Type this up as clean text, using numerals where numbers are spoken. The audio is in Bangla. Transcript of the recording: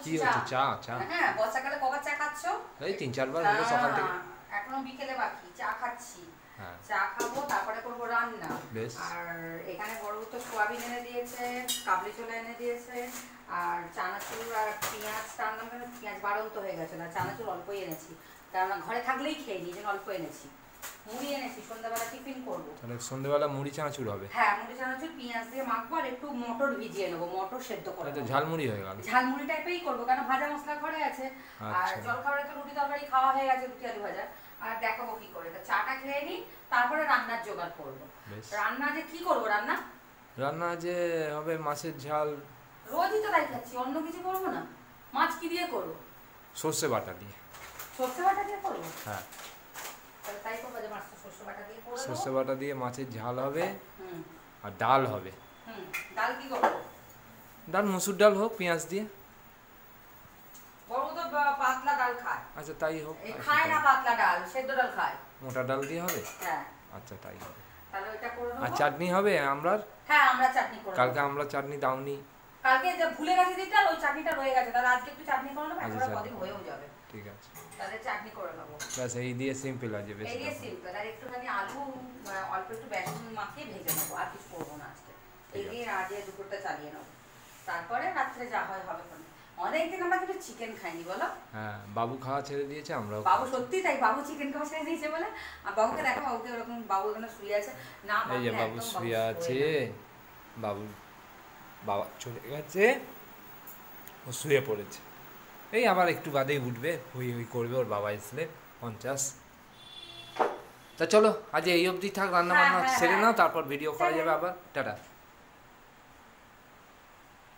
করছি কি চা। হচ্ছে? চা? চা? হ্যাঁ, বর্ষাকালে কবার চা খাচ্ছো? এই 3-4 বার হলো সকাল থেকে। এখনো বিকেলে বাকি, চা খাচ্ছি। হ্যাঁ, চা খাবো, তারপরে করবো রান্না। বেশ। আর এখানে বড় তো সোয়াবিন এনে দিয়েছে, কাবলি ছোলা এনে দিয়েছে, আর চানাচুর আর পেঁয়াজ টানলাম, কেন পেঁয়াজ বাড়ন্ত হয়ে গেছে, না চানাচুর অল্পই এনেছি, কারণ ঘরে থাকলেই খেয়ে নিই, যেন অল্প এনেছি। মুড়ি এনেছি, সন্ধ্যাবেলা টিফিন করবো। তাহলে সন্ধ্যেবেলা মুড়ি চানাচুর হবে? হ্যাঁ, মুড়ি চানাচুর পেঁয়াজ দিয়ে মাখবো, আর একটু মটর ভিজিয়ে নেবো, মটর সেদ্ধ করে তাহলে নেবো। ঝালমুড়ি হয়ে গেল। ঝালমুড়ি টাইপেরই করবো, কারণ ভাজা মশলা ঘরে আছে। আর আচ্ছা, জলখাবারে তো রুটি তরকারি খাওয়া হয়ে গেছে, রুটি আলু ভাজা। আর দেখাবো কি করে, তা চাটা খেয়ে নিই, তারপরে রান্নার জোগাড় করবো। বেশ। রান্না যে কি করবো, রান্না রান্না যে হবে মাছের ঝাল। রোজই তো তাই খাচ্ছি, অন্য কিছু করবো না। মাছ কি দিয়ে করবো? সর্ষে বাটা দিয়ে। সর্ষে বাটা দিয়ে করবো? হ্যাঁ, তাহলে তাই করবো, যে মাছটা সর্ষে বাটা দিয়ে করে দেবো। সর্ষে বাটা দিয়ে মাছের ঝাল হবে। হুম আর ডাল হবে। হুম। ডাল কি করবো? ডাল মসুর ডাল হোক পেঁয়াজ দিয়ে। বড় তো পাতলা ডাল খায়। আচ্ছা, তাই হোক। খায় না পাতলা ডাল, সেদ্ধ ডাল খায়। মোটা ডাল দিয়ে হবে? হ্যাঁ। আচ্ছা, তাই হবে। তাহলে ওইটা করে আর দেবো। চাটনি হবে আমরার? হ্যাঁ, আমরা চাটনি করে কালকে দেবো। আমরা চাটনি দাওনি। কালকে যে ভুলে গেছে দিতে, আর ওই চাটনিটা রয়ে গেছে, তাহলে আজকে একটু চাটনি করে নেবো, আচ্ছা, একবার চাটনি। কদিন হয়েও যাবে। ঠিক আছে, তাহলে চাটনি করে নেবো। ব্যাস এই দিয়ে সিম্পল আছে, বেশি এই দিয়ে ব্যাপার না। সিম্পল, আর একটুখানি আলু অল্প একটু বেসন মাখিয়ে ভেজে নেবো, আর কিছু করবো না আজকে। এই দিয়ে আজ দুপুরটা চালিয়ে নেবো, তারপরে রাত্রে যা হয় হবে। অনেকদিন আমরা কিন্তু চিকেন খাইনি, বলো? হ্যাঁ, বাবু খাওয়া ছেড়ে দিয়েছে, আমরাও বাবু খাচ্ছি। সত্যি তাই, বাবু চিকেন খাওয়া ছেড়ে দিয়েছে বলে। আর বাবুকে দেখো, বাবুকে ওরকম, বাবু এখানে শুয়ে আছে না। এই যে বাবু একদম শুয়ে আছে। বাবু, বাবা চলে গেছে, ও শুয়ে পড়েছে। এই আবার একটু বাদেই উঠবে, হই হই করবে ওর বাবা আসলে 50। তা চলো আজ এই অবধি থাক, রান্না বান্না হ্যাঁ, সেরে হ্যাঁ। নাও, তারপর ভিডিও করা যাবে আবার। টাটা।